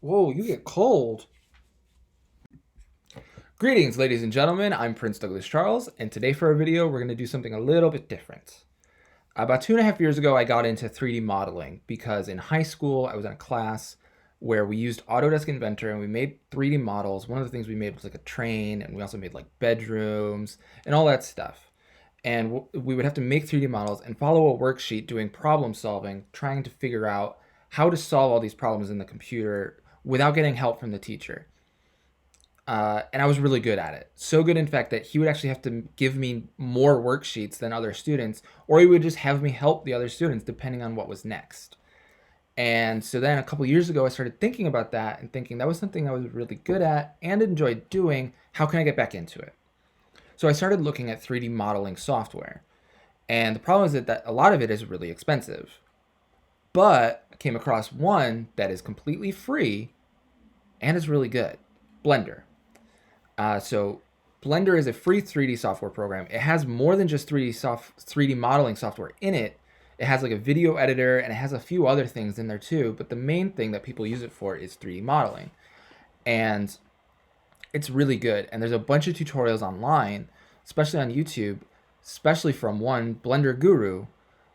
Whoa, you get cold. Greetings, ladies and gentlemen. I'm Prince Douglas Charles, and today for our video, we're going to do something a little bit different. About 2.5 years ago, I got into 3D modeling because in high school, I was in a class where we used Autodesk Inventor and we made 3D models. One of the things we made was like a train, and we also made like bedrooms and all that stuff. And we would have to make 3D models and follow a worksheet doing problem solving, trying to figure out how to solve all these problems in the computer without getting help from the teacher. And I was really good at it. So good, in fact, that he would actually have to give me more worksheets than other students, or he would just have me help the other students depending on what was next. And so then a couple years ago, I started thinking about that and thinking that was something I was really good at and enjoyed doing. How can I get back into it? So I started looking at 3D modeling software. And the problem is that a lot of it is really expensive. But I came across one that is completely free and is really good, Blender. So Blender is a free 3D software program. It has more than just 3D modeling software in it. It has like a video editor and it has a few other things in there too. But the main thing that people use it for is 3D modeling. And it's really good. And there's a bunch of tutorials online, especially on YouTube, especially from one Blender guru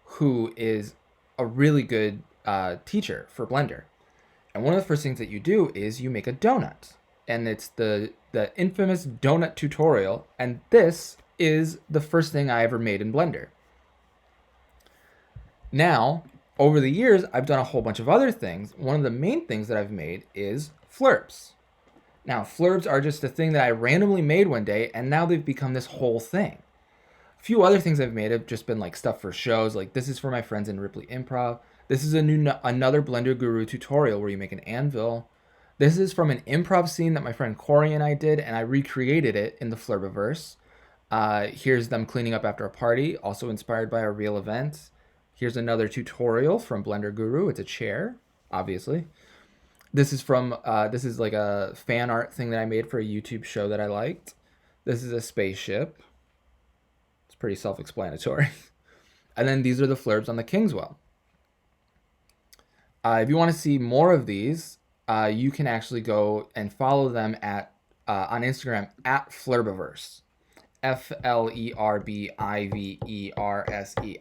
who is a really good teacher for Blender. And one of the first things that you do is you make a donut. And it's the infamous donut tutorial. And this is the first thing I ever made in Blender. Now, over the years, I've done a whole bunch of other things. One of the main things that I've made is flurbs. Now, flurbs are just a thing that I randomly made one day, and now they've become this whole thing. A few other things I've made have just been like stuff for shows. Like this is for my friends in Ripley Improv. This is another Blender Guru tutorial where you make an anvil. This is from an improv scene that my friend Corey and I did, and I recreated it in the Flurbiverse. Here's them cleaning up after a party, also inspired by a real event. Here's another tutorial from Blender Guru. It's a chair, obviously. This is like a fan art thing that I made for a YouTube show that I liked. This is a spaceship. It's pretty self-explanatory. And then these are the flurbs on the Kingswell. If you want to see more of these, you can actually go and follow them on Instagram at Flurbiverse. FLERBIVERSE.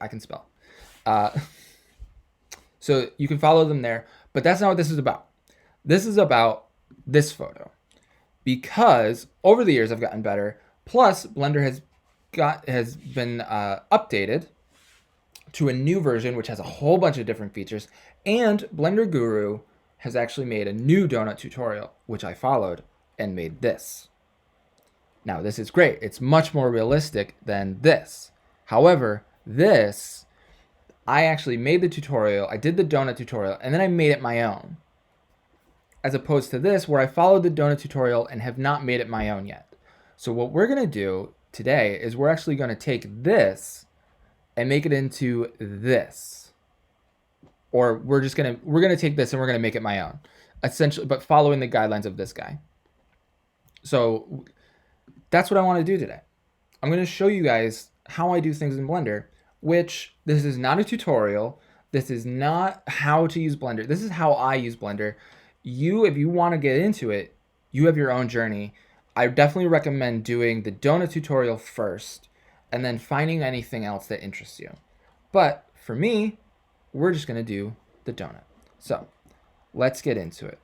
I can spell. So you can follow them there, but that's not what this is about. This is about this photo, because over the years I've gotten better. Plus, Blender has been updated to a new version which has a whole bunch of different features, and Blender Guru has actually made a new donut tutorial which I followed and made this. Now this is great. It's much more realistic than this. However, this, I actually made the tutorial, I did the donut tutorial, and then I made it my own. As opposed to this, where I followed the donut tutorial and have not made it my own yet. So what we're gonna do today is we're actually gonna take this and make it into this. Or we're gonna take this and we're gonna make it my own. Essentially, but following the guidelines of this guy. So that's what I wanna do today. I'm gonna show you guys how I do things in Blender, which this is not a tutorial. This is not how to use Blender. This is how I use Blender. If you want to get into it, you have your own journey. I definitely recommend doing the donut tutorial first and then finding anything else that interests you. But for me, we're just going to do the donut. So let's get into it.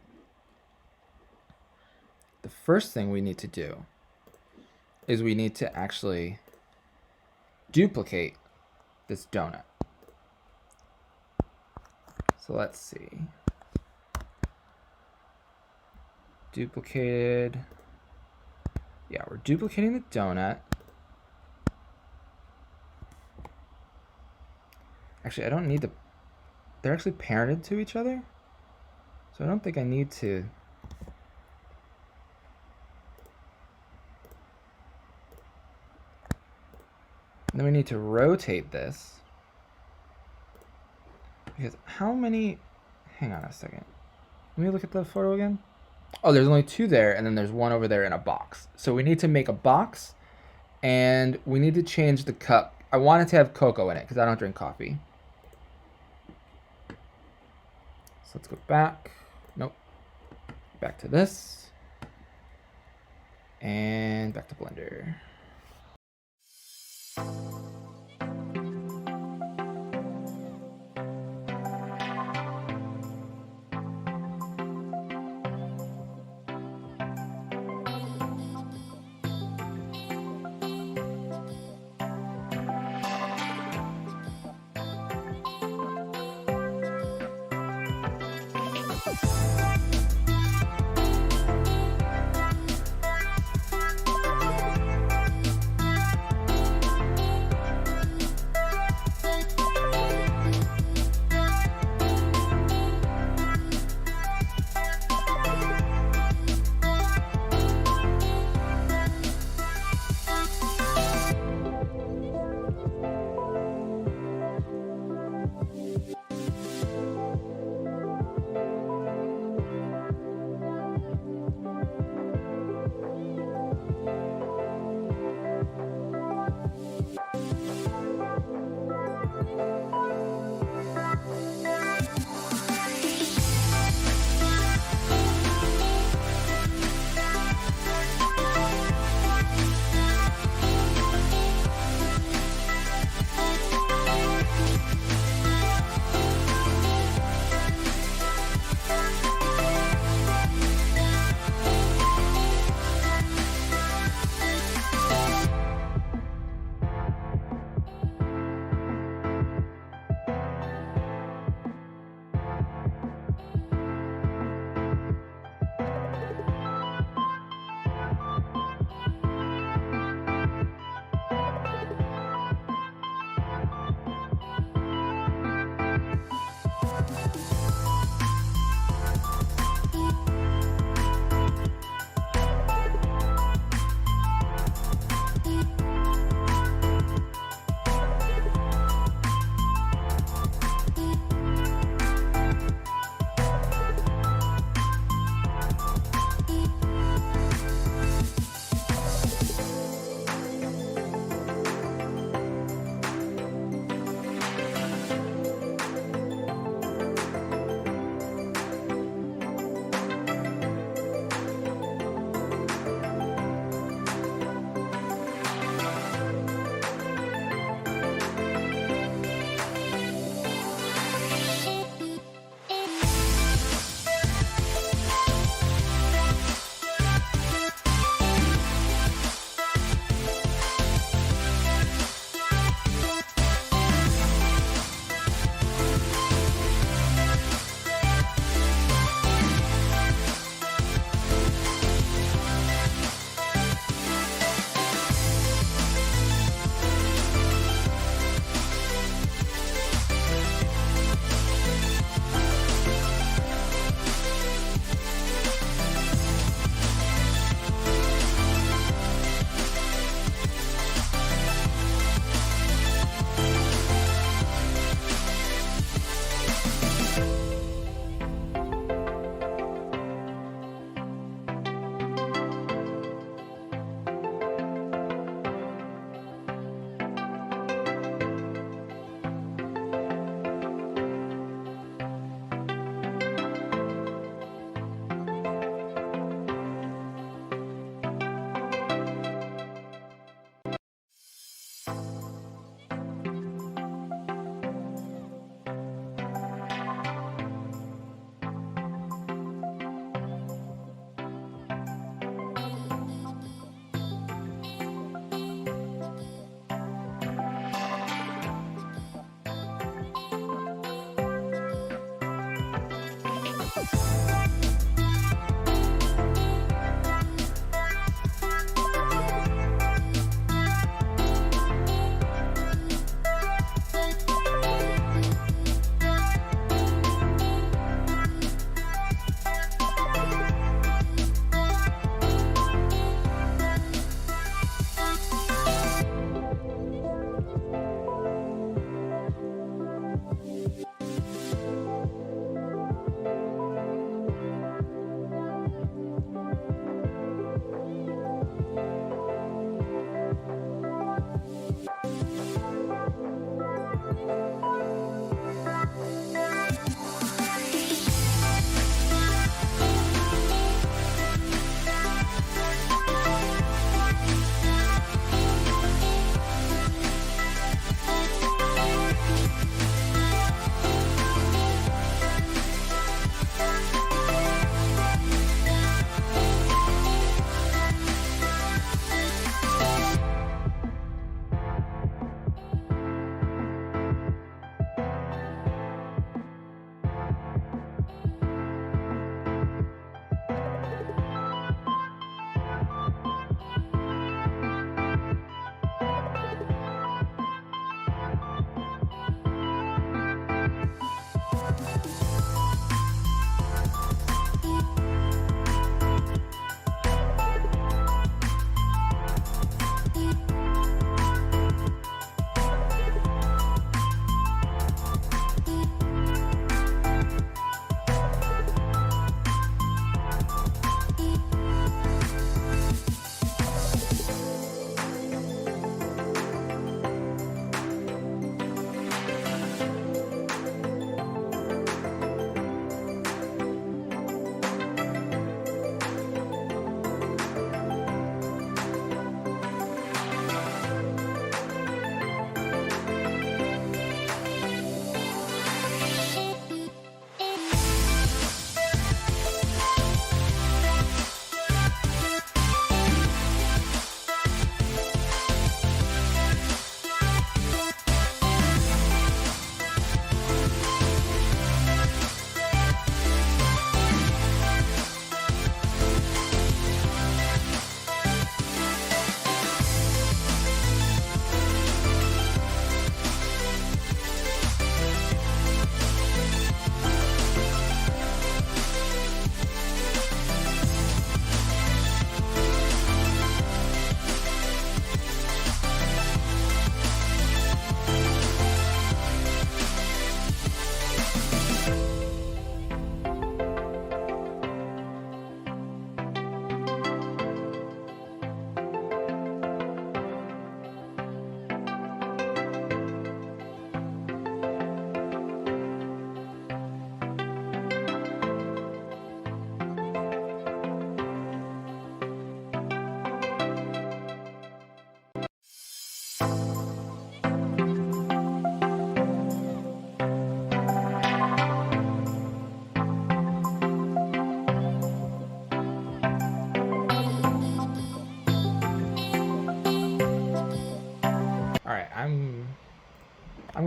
The first thing we need to do is we need to actually duplicate this donut. So let's see. Duplicated. Yeah, we're duplicating the donut. Actually, I don't need the... They're actually parented to each other? So I don't think I need to... And then we need to rotate this. Because how many... Hang on a second. Let me look at the photo again. Oh, there's only two there, and then there's one over there in a box. So we need to make a box, and we need to change the cup. I want it to have cocoa in it, because I don't drink coffee. So let's go back. Nope. Back to this. And back to Blender.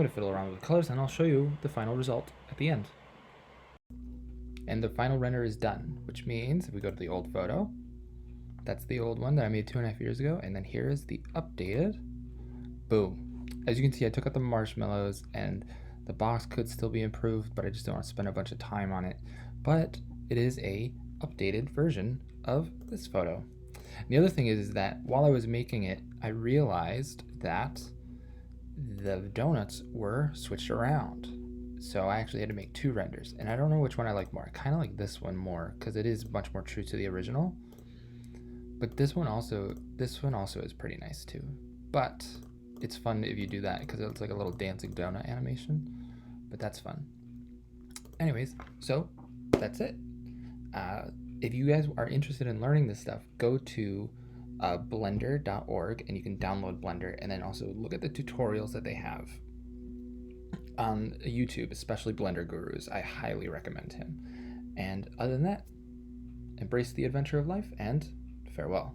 going to fiddle around with the colors and I'll show you the final result at the end. And the final render is done, which means if we go to the old photo, that's the old one that I made 2.5 years ago, and then here is the updated. Boom. As you can see, I took out the marshmallows, and the box could still be improved, but I just don't want to spend a bunch of time on it. But it is a updated version of this photo. And the other thing is that while I was making it, I realized that the donuts were switched around. So I actually had to make 2 renders, and I don't know which one I like more. I kind of like this one more because it is much more true to the original. But this one also is pretty nice too. But it's fun if you do that because it's like a little dancing donut animation. But that's fun. Anyways, so that's it. If you guys are interested in learning this stuff, go to blender.org and you can download Blender, and then also look at the tutorials that they have on YouTube, especially Blender Gurus. I highly recommend him. And other than that, embrace the adventure of life and farewell.